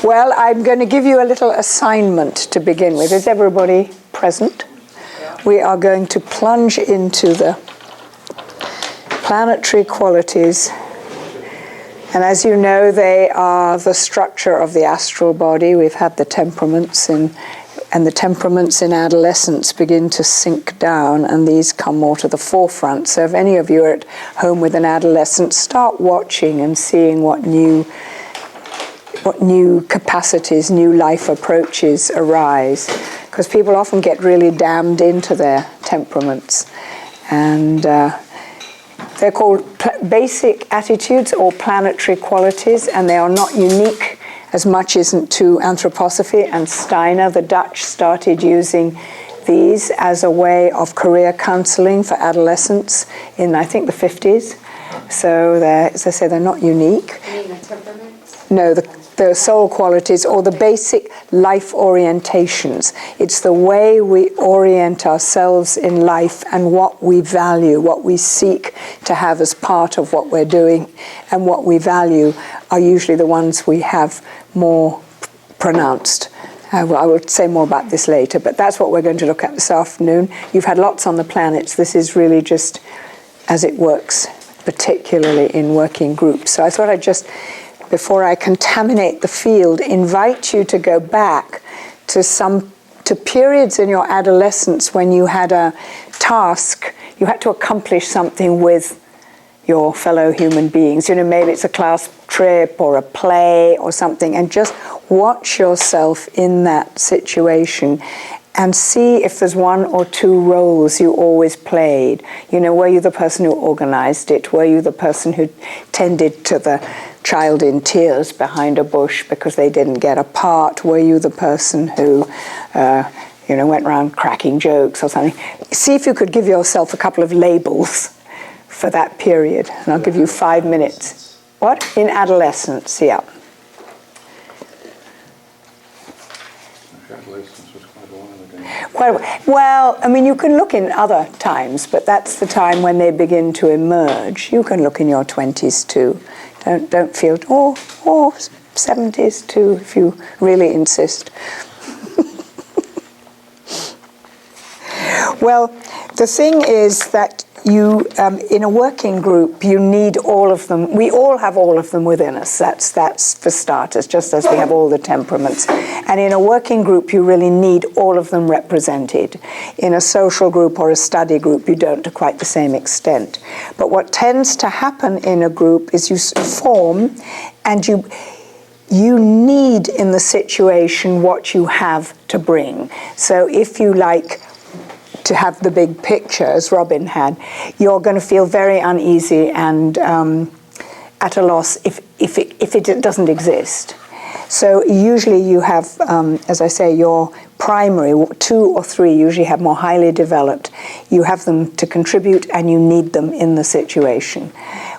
Well, I'm going to give you a little assignment to begin with. Is everybody present? We are going to plunge into the planetary qualities. And as you know, they are the structure of the astral body. We've had the temperaments, and the temperaments in adolescence begin to sink down, and these come more to the forefront. So if any of you are at home with an adolescent, start watching and seeing what new capacities, new life approaches arise. Because people often get really damned into their temperaments. And they're called basic attitudes or planetary qualities, and they are not unique as much as to anthroposophy and Steiner. The Dutch started using these as a way of career counseling for adolescents in, I think, the 50s. So, as I say, they're not unique. You mean the temperaments? No, the soul qualities or the basic life orientations. It's the way we orient ourselves in life and what we value, what we seek to have as part of what we're doing, and what we value are usually the ones we have more pronounced. I will say more about this later, but that's what we're going to look at this afternoon. You've had lots on the planets. This is really just as it works, particularly in working groups. So I thought I'd just, before I contaminate the field, invite you to go back to periods in your adolescence when you had a task, you had to accomplish something with your fellow human beings. You know, maybe it's a class trip or a play or something, and just watch yourself in that situation and see if there's one or two roles you always played. You know, were you the person who organized it? Were you the person who tended to the child in tears behind a bush because they didn't get a part? Were you the person who, went around cracking jokes or something? See if you could give yourself a couple of labels for that period. And I'll give you 5 minutes. What? In adolescence, yeah. Adolescence was quite a while ago. Well, I mean, you can look in other times, but that's the time when they begin to emerge. You can look in your 20s too. Don't feel, or 70s too, if you really insist. Well, the thing is that you, in a working group, you need all of them. We all have all of them within us. That's for starters, just as we have all the temperaments. And in a working group, you really need all of them represented. In a social group or a study group, you don't to quite the same extent. But what tends to happen in a group is you form, and you need in the situation what you have to bring. So if you like to have the big picture, as Robin had, you're going to feel very uneasy and at a loss if it doesn't exist. So usually you have, as I say, your primary, 2 or 3 usually have more highly developed. You have them to contribute and you need them in the situation.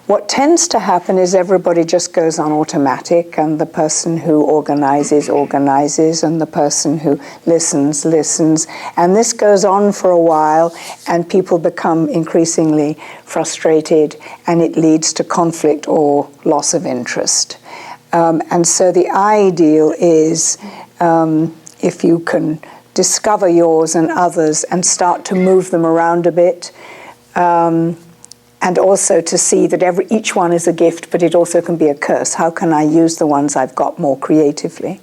What tends to happen is everybody just goes on automatic, and the person who organizes, and the person who listens, and this goes on for a while, and people become increasingly frustrated, and it leads to conflict or loss of interest. And so the ideal is if you can discover yours and others and start to move them around a bit, and also to see that each one is a gift, but it also can be a curse. How can I use the ones I've got more creatively?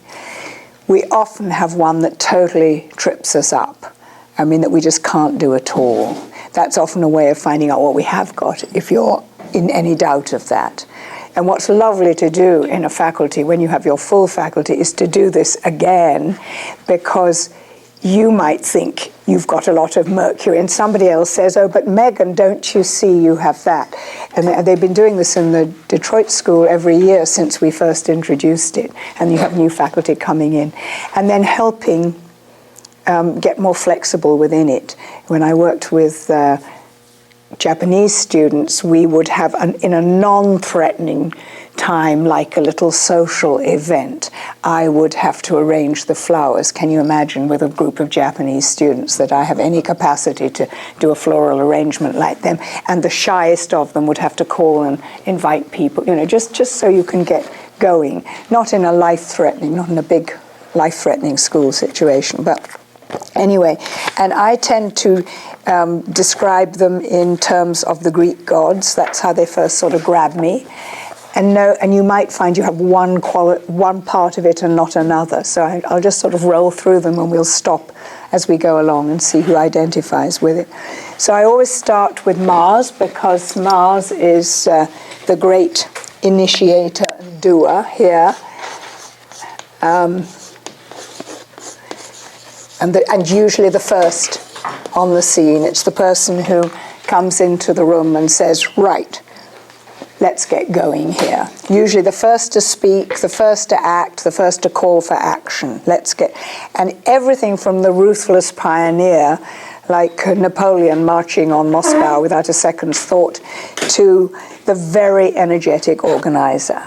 We often have one that totally trips us up. I mean, that we just can't do at all. That's often a way of finding out what we have got, if you're in any doubt of that. And what's lovely to do in a faculty, when you have your full faculty, is to do this again, because you might think you've got a lot of Mercury, and somebody else says, oh, but Megan, don't you see you have that? And they've been doing this in the Detroit school every year since we first introduced it, and you have new faculty coming in. And then helping get more flexible within it. When I worked with Japanese students, we would have, in a non-threatening time, like a little social event, I would have to arrange the flowers. Can you imagine, with a group of Japanese students, that I have any capacity to do a floral arrangement like them? And the shyest of them would have to call and invite people, just so you can get going, not in a life-threatening, not in a big life-threatening school situation, but anyway. And I tend to describe them in terms of the Greek gods. That's how they first sort of grab me. And you might find you have one part of it and not another. So I'll just sort of roll through them, and we'll stop as we go along and see who identifies with it. So I always start with Mars, because Mars is the great initiator and doer here. And usually the first on the scene. It's the person who comes into the room and says, right, let's get going here. Usually the first to speak, the first to act, the first to call for action. And everything from the ruthless pioneer, like Napoleon marching on Moscow without a second's thought, to the very energetic organizer.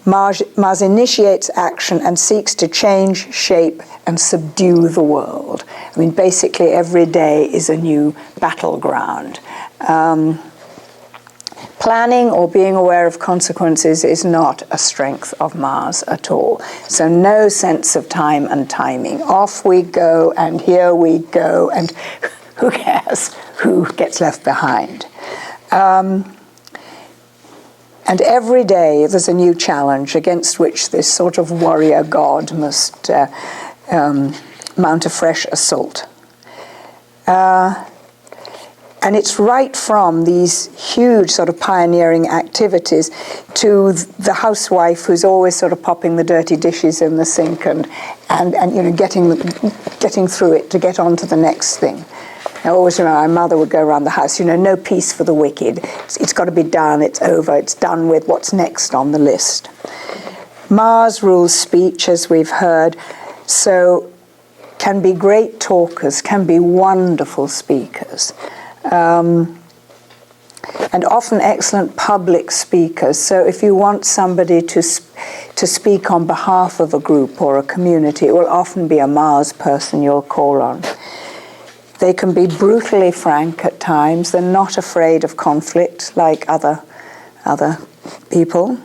Mars initiates action and seeks to change, shape, and subdue the world. I mean, basically every day is a new battleground. Planning or being aware of consequences is not a strength of Mars at all. So no sense of time and timing. Off we go, and here we go, and who cares who gets left behind? And every day there's a new challenge against which this sort of warrior god must mount a fresh assault. And it's right from these huge sort of pioneering activities to the housewife who's always sort of popping the dirty dishes in the sink and you know, getting through it to get on to the next thing. I always remember my mother would go around the house, you know, no peace for the wicked. It's got to be done, it's over, it's done with, what's next on the list. Mars rules speech, as we've heard, so can be great talkers, can be wonderful speakers. And often excellent public speakers. So if you want somebody to speak on behalf of a group or a community, it will often be a Mars person you'll call on. They can be brutally frank at times. They're not afraid of conflict like other people.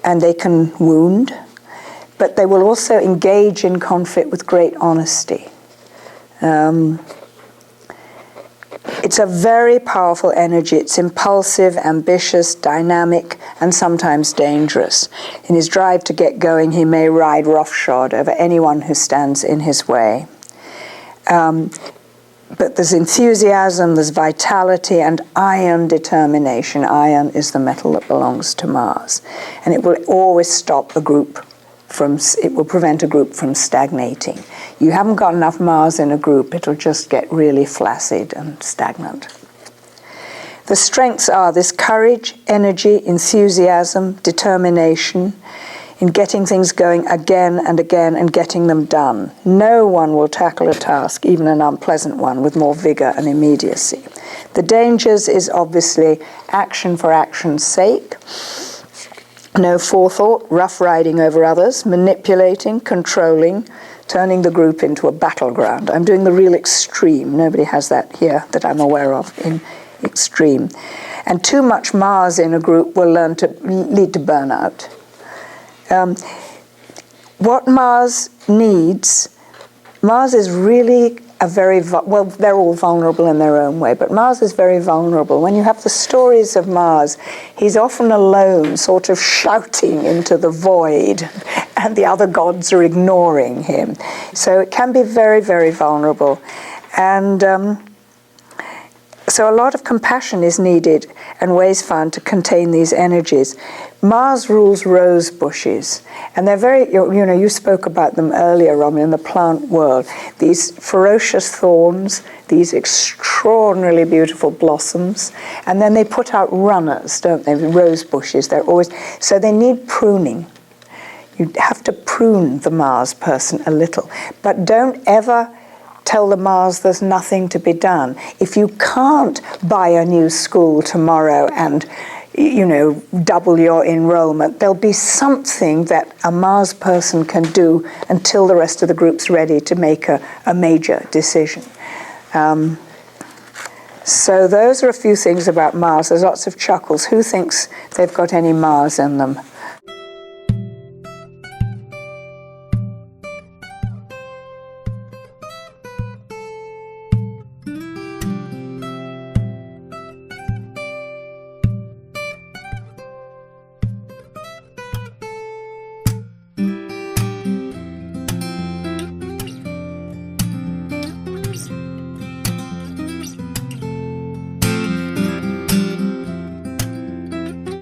And they can wound. But they will also engage in conflict with great honesty. It's a very powerful energy. It's impulsive, ambitious, dynamic, and sometimes dangerous. In his drive to get going, he may ride roughshod over anyone who stands in his way. But there's enthusiasm, there's vitality, and iron determination. Iron is the metal that belongs to Mars. And it will always stop a group it will prevent a group from stagnating. You haven't got enough Mars in a group, it'll just get really flaccid and stagnant. The strengths are this courage, energy, enthusiasm, determination in getting things going again and again and getting them done. No one will tackle a task, even an unpleasant one, with more vigor and immediacy. The dangers is obviously action for action's sake. No forethought, rough riding over others, manipulating, controlling, turning the group into a battleground. I'm doing the real extreme. Nobody has that here that I'm aware of in extreme. And too much Mars in a group will lead to burnout. What Mars needs, Mars is really well, they're all vulnerable in their own way, but Mars is very vulnerable. When you have the stories of Mars, he's often alone, sort of shouting into the void, and the other gods are ignoring him. So it can be very, very vulnerable. And so a lot of compassion is needed and ways found to contain these energies. Mars rules rose bushes, and they're very, you know, you spoke about them earlier, Robin, in the plant world. These ferocious thorns, these extraordinarily beautiful blossoms, and then they put out runners, don't they, rose bushes. They're always, so they need pruning. You have to prune the Mars person a little, but don't ever tell the Mars there's nothing to be done. If you can't buy a new school tomorrow and, you know, double your enrollment, there'll be something that a Mars person can do until the rest of the group's ready to make a major decision. So those are a few things about Mars. There's lots of chuckles. Who thinks they've got any Mars in them?